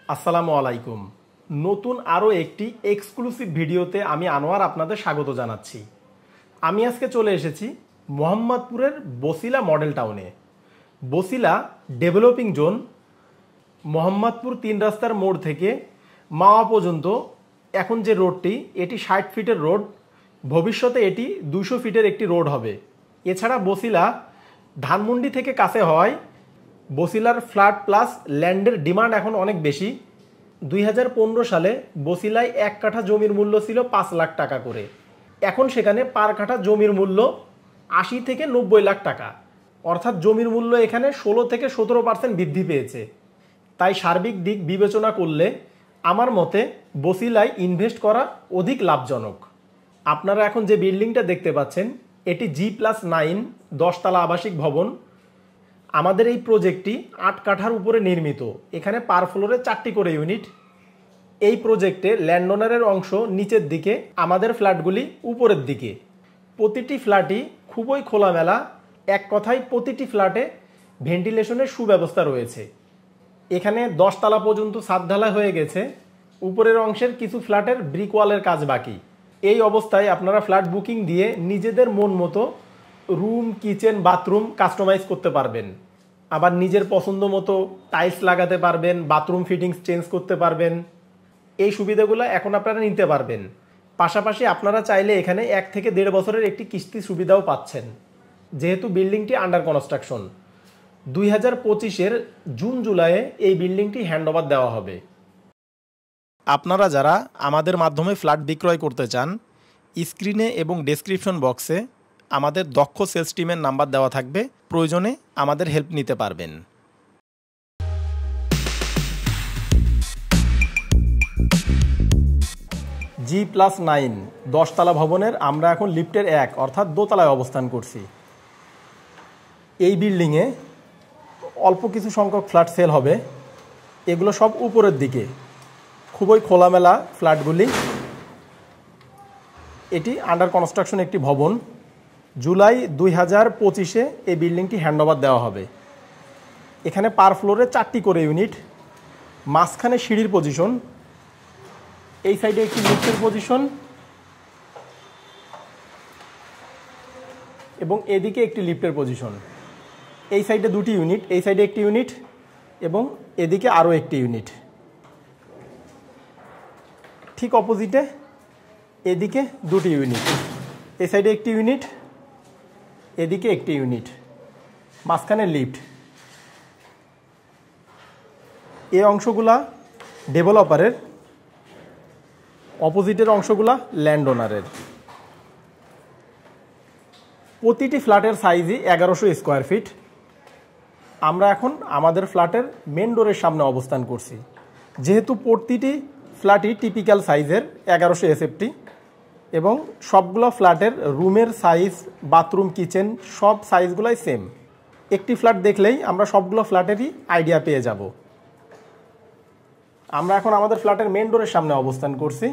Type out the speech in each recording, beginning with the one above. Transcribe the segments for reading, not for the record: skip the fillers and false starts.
আসসালামু আলাইকুম। নতুন আরও একটি এক্সক্লুসিভ ভিডিওতে আমি আনোয়ার আপনাদের স্বাগত জানাচ্ছি। আমি আজকে চলে এসেছি মোহাম্মদপুরের বসিলা মডেল টাউনে। বসিলা ডেভেলপিং জোন মোহাম্মদপুর ৩ রাস্তার মোড় থেকে মাওয়া পর্যন্ত এখন যে রোডটি, এটি ৬০ ফিটের রোড। ভবিষ্যতে এটি ২০০ ফিটের একটি রোড হবে। এছাড়া বসিলা ধানমন্ডি থেকে কাছে হওয়ায় বসিলার ফ্ল্যাট প্লাস ল্যান্ডের ডিমান্ড এখন অনেক বেশি। ২০১৫ সালে বসিলায় ১ কাঠা জমির মূল্য ছিল ৫ লাখ টাকা করে। এখন সেখানে পার কাঠা জমির মূল্য ৮০ থেকে ৯০ লাখ টাকা, অর্থাৎ জমির মূল্য এখানে ১৬ থেকে ১৭% বৃদ্ধি পেয়েছে। তাই সার্বিক দিক বিবেচনা করলে আমার মতে বসিলায় ইনভেস্ট করা অধিক লাভজনক। আপনারা এখন যে বিল্ডিংটা দেখতে পাচ্ছেন, এটি G+9 10 তলা আবাসিক ভবন। আমাদের এই প্রজেক্টটি ৮ কাঠার উপরে নির্মিত। এখানে পার ফ্লোরে 4টি করে ইউনিট। এই প্রজেক্টে ল্যান্ডওনারের অংশ নিচের দিকে, আমাদের ফ্ল্যাটগুলি উপরের দিকে। প্রতিটি ফ্ল্যাটই খুবই খোলামেলা। এক কথায় প্রতিটি ফ্ল্যাটে ভেন্টিলেশনের সুব্যবস্থা রয়েছে। এখানে 10 তলা পর্যন্ত ছাদ ঢালাই হয়ে গেছে। উপরের অংশের কিছু ফ্ল্যাটের ব্রিক ওয়ালের কাজ বাকি। এই অবস্থায় আপনারা ফ্ল্যাট বুকিং দিয়ে নিজেদের মন মতো রুম, কিচেন, বাথরুম কাস্টমাইজ করতে পারবেন। আবার নিজের পছন্দ মতো টাইলস লাগাতে পারবেন, বাথরুম ফিটিংস চেঞ্জ করতে পারবেন। এই সুবিধাগুলো এখন আপনারা নিতে পারবেন। পাশাপাশি আপনারা চাইলে এখানে 1 থেকে 1.5 বছরের একটি কিস্তি সুবিধাও পাচ্ছেন। যেহেতু বিল্ডিংটি আন্ডার কনস্ট্রাকশন, 2025-এর জুন জুলাইয়ে এই বিল্ডিংটি হ্যান্ডওভার দেওয়া হবে। আপনারা যারা আমাদের মাধ্যমে ফ্ল্যাট বিক্রয় করতে চান, স্ক্রিনে এবং ডেসক্রিপশন বক্সে আমাদের দক্ষ সেলস টিমের নাম্বার দেওয়া থাকবে। প্রয়োজনে আমাদের হেল্প নিতে পারবেন। G+9 10 তলা ভবনের আমরা এখন লিফটের 1 অর্থাৎ দোতলায় অবস্থান করছি। এই বিল্ডিংয়ে অল্প কিছু সংখ্যক ফ্ল্যাট সেল হবে। এগুলো সব উপরের দিকে, খুবই খোলামেলা ফ্ল্যাটগুলি। এটি আন্ডার কনস্ট্রাকশন একটি ভবন। জুলাই 2025-এ এই বিল্ডিংটি হ্যান্ডওভার দেওয়া হবে। এখানে পার ফ্লোরে 4টি করে ইউনিট। মাঝখানে সিঁড়ির পজিশন, এই সাইডে একটি লিফটের পজিশন এবং এদিকে একটি লিফটের পজিশন। এই সাইডে 2টি ইউনিট, এই সাইডে একটি ইউনিট এবং এদিকে আরও একটি ইউনিট। ঠিক অপোজিটে এদিকে 2টি ইউনিট, এই সাইডে একটি ইউনিট, এদিকে একটি ইউনিট, মাঝখানে লিফট। এই অংশগুলা ডেভেলপারের, অপোজিটের অংশগুলা ল্যান্ড ওনারের। প্রতিটি ফ্ল্যাটের সাইজই 1100 স্কোয়ার ফিট। আমরা এখন আমাদের ফ্ল্যাটের মেন ডোরের সামনে অবস্থান করছি। যেহেতু প্রতিটি ফ্ল্যাটই টিপিক্যাল সাইজের 1100 SFT এবং সবগুলো ফ্ল্যাটের রুমের সাইজ, বাথরুম, কিচেন সব সাইজগুলোই সেম। একটি ফ্ল্যাট দেখলেই আমরা সবগুলো ফ্ল্যাটেরই আইডিয়া পেয়ে যাব। আমরা এখন আমাদের ফ্ল্যাটের মেন ডোরের সামনে অবস্থান করছি।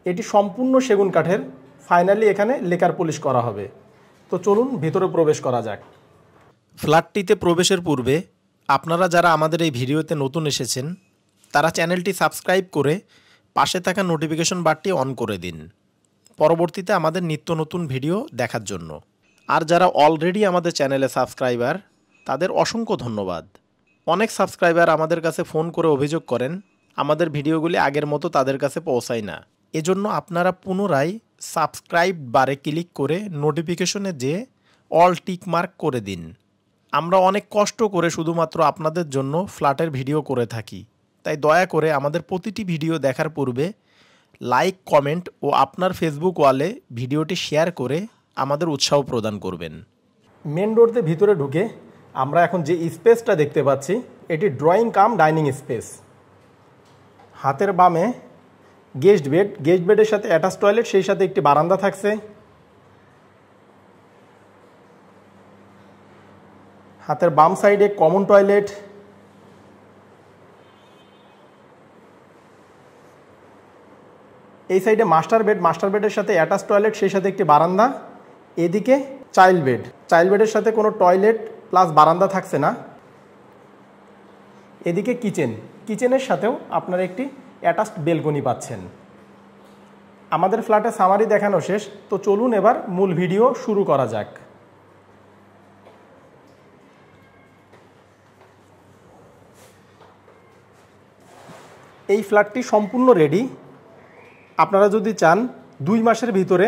এটি সম্পূর্ণ সেগুন কাঠের। ফাইনালি এখানে লেকার পলিশ করা হবে। তো চলুন ভিতরে প্রবেশ করা যাক। ফ্ল্যাটটিতে প্রবেশের পূর্বে আপনারা যারা আমাদের এই ভিডিওতে নতুন এসেছেন, তারা চ্যানেলটি সাবস্ক্রাইব করে পাশে থাকা নোটিফিকেশন বারটি অন করে দিন, পরবর্তীতে আমাদের নিত্য নতুন ভিডিও দেখার জন্য। আর যারা অলরেডি আমাদের চ্যানেলে সাবস্ক্রাইবার, তাদের অসংখ্য ধন্যবাদ। অনেক সাবস্ক্রাইবার আমাদের কাছে ফোন করে অভিযোগ করেন আমাদের ভিডিওগুলি আগের মতো তাদের কাছে পৌঁছায় না। এজন্য আপনারা পুনরায় সাবস্ক্রাইব বারে ক্লিক করে নোটিফিকেশনে যেয়ে অল টিক মার্ক করে দিন। আমরা অনেক কষ্ট করে শুধুমাত্র আপনাদের জন্য ফ্ল্যাটের ভিডিও করে থাকি। তাই দয়া করে আমাদের প্রতিটি ভিডিও দেখার পূর্বে লাইক, কমেন্ট ও আপনার ফেসবুক ওয়ালে ভিডিওটি শেয়ার করে আমাদের উৎসাহ প্রদান করবেন। মেন ডোরতে ভিতরে ঢুকে আমরা এখন যে স্পেসটা দেখতে পাচ্ছি, এটি ড্রয়িং কাম ডাইনিং স্পেস। হাতের বামে গেস্ট বেড, গেস্ট বেডের সাথে অ্যাটাচ টয়লেট, সেই সাথে একটি বারান্দা থাকছে। হাতের বাম সাইডে কমন টয়লেট। এই সাইডে মাস্টার বেড, মাস্টার বেডের সাথে অ্যাটাচ টয়লেট, সেই সাথে একটি বারান্দা। এদিকে চাইল্ড বেড, চাইল্ড বেডের সাথে কোনো টয়লেট প্লাস বারান্দা থাকছে না। এদিকে কিচেন, কিচেনের সাথেও আপনারা একটি অ্যাটাচড বেলকনি পাচ্ছেন। আমাদের ফ্ল্যাটের সামারি দেখানো শেষ, তো চলুন এবার মূল ভিডিও শুরু করা যাক। এই ফ্ল্যাটটি সম্পূর্ণ রেডি। আপনারা যদি চান 2 মাসের ভিতরে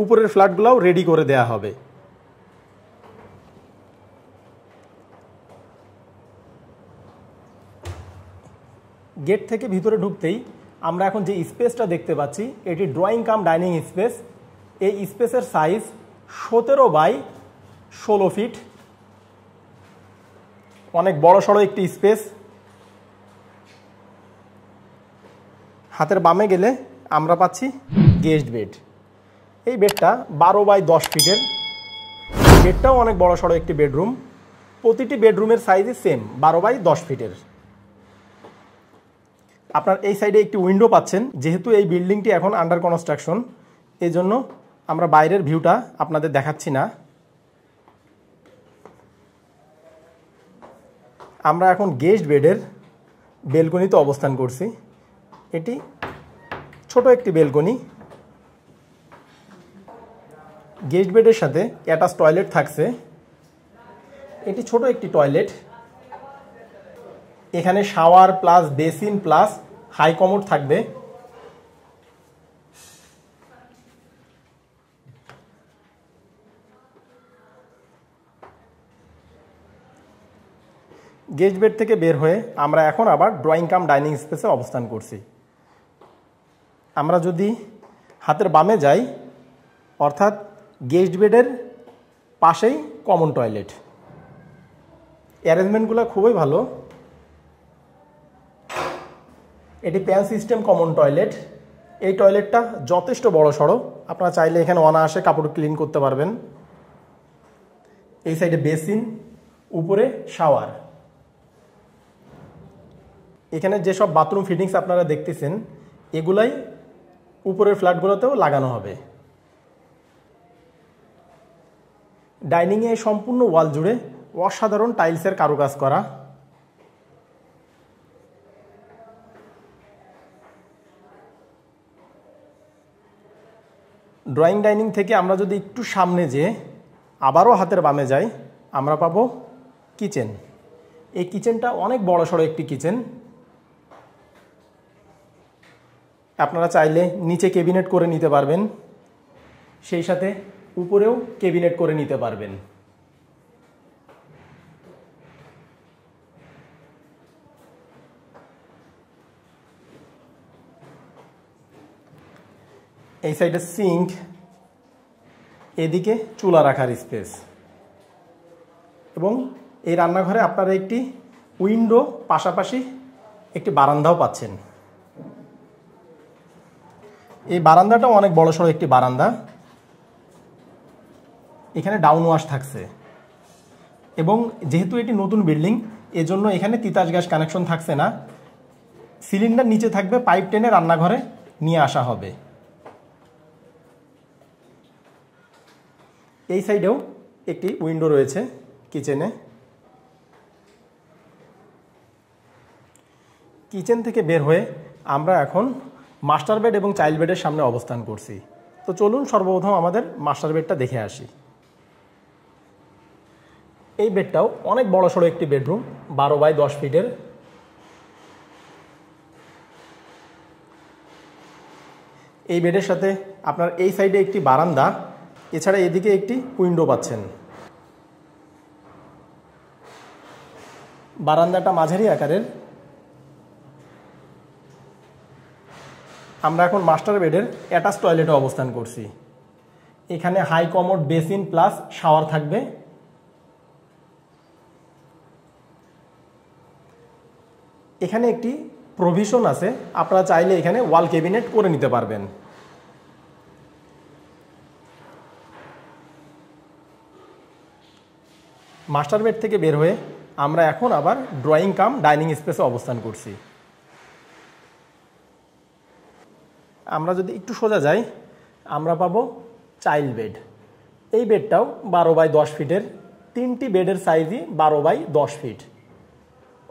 উপরের ফ্ল্যাটগুলোও রেডি করে দেয়া হবে। গেট থেকে ভিতরে ঢুকতেই আমরা এখন যে স্পেসটা দেখতে পাচ্ছি এটি ড্রয়িং কাম ডাইনিং স্পেস। এই স্পেসের সাইজ 17x16 ফিট, অনেক বড় সড়ো একটি স্পেস। হাতের বামে গেলে আমরা পাচ্ছি গেস্ট বেড। এই বেডটা 12x10 ফিটের। বেডটাও অনেক বড় সড়ো একটি বেডরুম। প্রতিটি বেডরুমের সাইজই সেম 12x10 ফিটের। আপনার এই সাইডে একটি উইন্ডো পাচ্ছেন। যেহেতু এই বিল্ডিংটি এখন আন্ডার কনস্ট্রাকশন, এই জন্য আমরা বাইরের ভিউটা আপনাদের দেখাচ্ছি না। আমরা এখন গেস্ট বেডের বেলকনিতে অবস্থান করছি। এটি ছোট একটি বেলকনি। গেস্ট বেডের সাথে অ্যাটাচ টয়লেট থাকছে। এটি ছোট একটি টয়লেট। এখানে shower plus basin plus high commode থাকবে। গেস্ট বেড থেকে বের হয়ে আমরা এখন আবার ড্রয়িং কাম ডাইনিং স্পেসে অবস্থান করছি। আমরা যদি হাতের বামে যাই, অর্থাৎ গেস্ট বেডের পাশেই কমন টয়লেট। অ্যারেঞ্জমেন্টগুলো খুবই ভালো। এটি প্যান সিস্টেম কমন টয়লেট। এই টয়লেটটা যথেষ্ট বড় সড়ো। আপনারা চাইলে এখানে অনায়াসে কাপড় ক্লিন করতে পারবেন। এই সাইডে বেসিন, উপরে শাওয়ার। এখানে যেসব বাথরুম ফিটিংস আপনারা দেখতেছেন এগুলাই উপরের ফ্ল্যাটগুলোতেও লাগানো হবে। ডাইনিংয়ে সম্পূর্ণ ওয়াল জুড়ে অসাধারণ টাইলসের কারুকাজ করা। ড্রয়িং ডাইনিং থেকে আমরা যদি একটু সামনে যেয়ে আবারও হাতের বামে যাই, আমরা পাবো কিচেন। এই কিচেনটা অনেক বড় সড়ো একটি কিচেন। আপনারা চাইলে নিচে ক্যাবিনেট করে নিতে পারবেন, সেই সাথে উপরেও ক্যাবিনেট করে নিতে পারবেন। এই সাইডে সিঙ্ক, এদিকে চুলা রাখার স্পেস এবং এই রান্নাঘরে আপনারা একটি উইন্ডো, পাশাপাশি একটি বারান্দাও পাচ্ছেন। এই বারান্দাটাও অনেক বড়সড় একটি বারান্দা। এখানে ডাউন ওয়াশ থাকছে এবং যেহেতু এটি নতুন বিল্ডিং, এজন্য এখানে তিতাস গ্যাস কানেকশন থাকছে না। সিলিন্ডার নিচে থাকবে, পাইপ টেনে রান্নাঘরে নিয়ে আসা হবে। এই সাইডেও একটি উইন্ডো রয়েছে কিচেনে। কিচেন থেকে বের হয়ে আমরা এখন মাস্টার বেড এবং চাইল্ড বেডের সামনে অবস্থান করছি। তো চলুন সর্বপ্রথম আমাদের মাস্টার বেডটা দেখে আসি। এই বেডটাও অনেক বড় সড়ো একটি বেডরুম, 12x10 ফিটের। এই বেডের সাথে আপনার এই সাইডে একটি বারান্দা, এছাড়া এদিকে একটি উইন্ডো পাচ্ছেন। বারান্দাটা মাঝারি আকারের। আমরা এখন মাস্টার বেডের অ্যাটাচ টয়লেটে অবস্থান করছি। এখানে high commode, basin plus shower থাকবে। এখানে একটি প্রভিশন আছে, আপনারা চাইলে এখানে ওয়াল ক্যাবিনেট করে নিতে পারবেন। মাস্টার বেড থেকে বের হয়ে আমরা এখন আবার ড্রয়িং কাম ডাইনিং স্পেসে অবস্থান করছি। আমরা যদি একটু সোজা যাই, আমরা পাবো চাইল্ড বেড। এই বেডটাও 12x10 ফিটের। 3টি বেডের সাইজই 12x10 ফিট।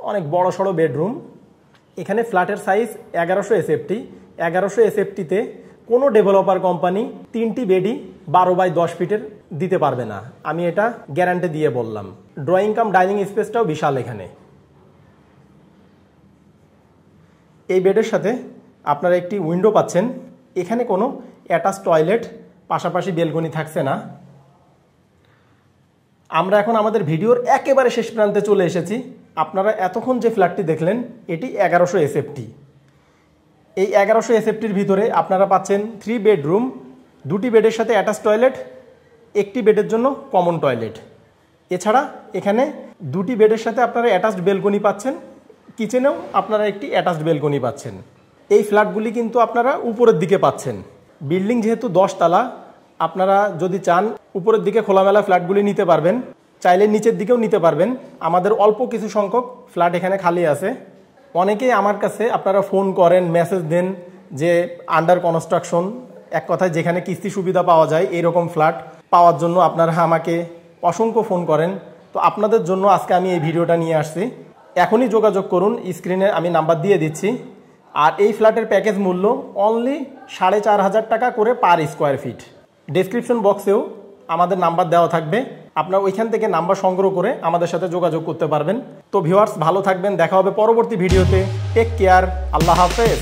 অনেক বড় সড়ো বেডরুম। এখানে ফ্ল্যাটের সাইজ 1100 এসএফটি। 1100 এসএফটিতে কোনো ডেভেলপার কোম্পানি 3টি বেডই 12 বাই 10 ফিটের দিতে পারবে না, আমি এটা গ্যারান্টি দিয়ে বললাম। ড্রয়িং কাম ডাইনিং স্পেসটাও বিশাল এখানে। এই বেডের সাথে আপনারা একটি উইন্ডো পাচ্ছেন। এখানে কোনো অ্যাটাচ টয়লেট পাশাপাশি বেলকনি থাকছে না। আমরা এখন আমাদের ভিডিওর একেবারে শেষ প্রান্তে চলে এসেছি। আপনারা এতক্ষণ যে ফ্ল্যাটটি দেখলেন এটি 1100 এসএফটি। এই 1100 এসএফটির ভিতরে আপনারা পাচ্ছেন 3 বেডরুম, 2টি বেডের সাথে অ্যাটাচ টয়লেট, একটি বেডের জন্য কমন টয়লেট। এছাড়া এখানে 2টি বেডের সাথে আপনারা অ্যাটাচড বেলকনি পাচ্ছেন, কিচেনেও আপনারা একটি অ্যাটাচড বেলকনি পাচ্ছেন। এই ফ্ল্যাটগুলি কিন্তু আপনারা উপরের দিকে পাচ্ছেন। বিল্ডিং যেহেতু 10 তলা, আপনারা যদি চান উপরের দিকে খোলামেলা ফ্ল্যাটগুলি নিতে পারবেন, চাইলে নিচের দিকেও নিতে পারবেন। আমাদের অল্প কিছু সংখ্যক ফ্ল্যাট এখানে খালি আছে। অনেকেই আমার কাছে আপনারা ফোন করেন, মেসেজ দেন যে আন্ডার কনস্ট্রাকশন, এক কথায় যেখানে কিস্তি সুবিধা পাওয়া যায় এরকম ফ্ল্যাট পাওয়ার জন্য আপনারা আমাকে অসংখ্য ফোন করেন। তো আপনাদের জন্য আজকে আমি এই ভিডিওটা নিয়ে আসছি। এখনই যোগাযোগ করুন, স্ক্রিনে আমি নাম্বার দিয়ে দিচ্ছি। আর এই ফ্ল্যাটের প্যাকেজ মূল্য অনলি 4500 টাকা করে পার স্কোয়ার ফিট। ডেসক্রিপশন বক্সেও আমাদের নাম্বার দেওয়া থাকবে, আপনারা ওইখান থেকে নাম্বার সংগ্রহ করে আমাদের সাথে যোগাযোগ করতে পারবেন। তো ভিউয়ার্স, ভালো থাকবেন, দেখা হবে পরবর্তী ভিডিওতে। টেক কেয়ার, আল্লাহ হাফেজ।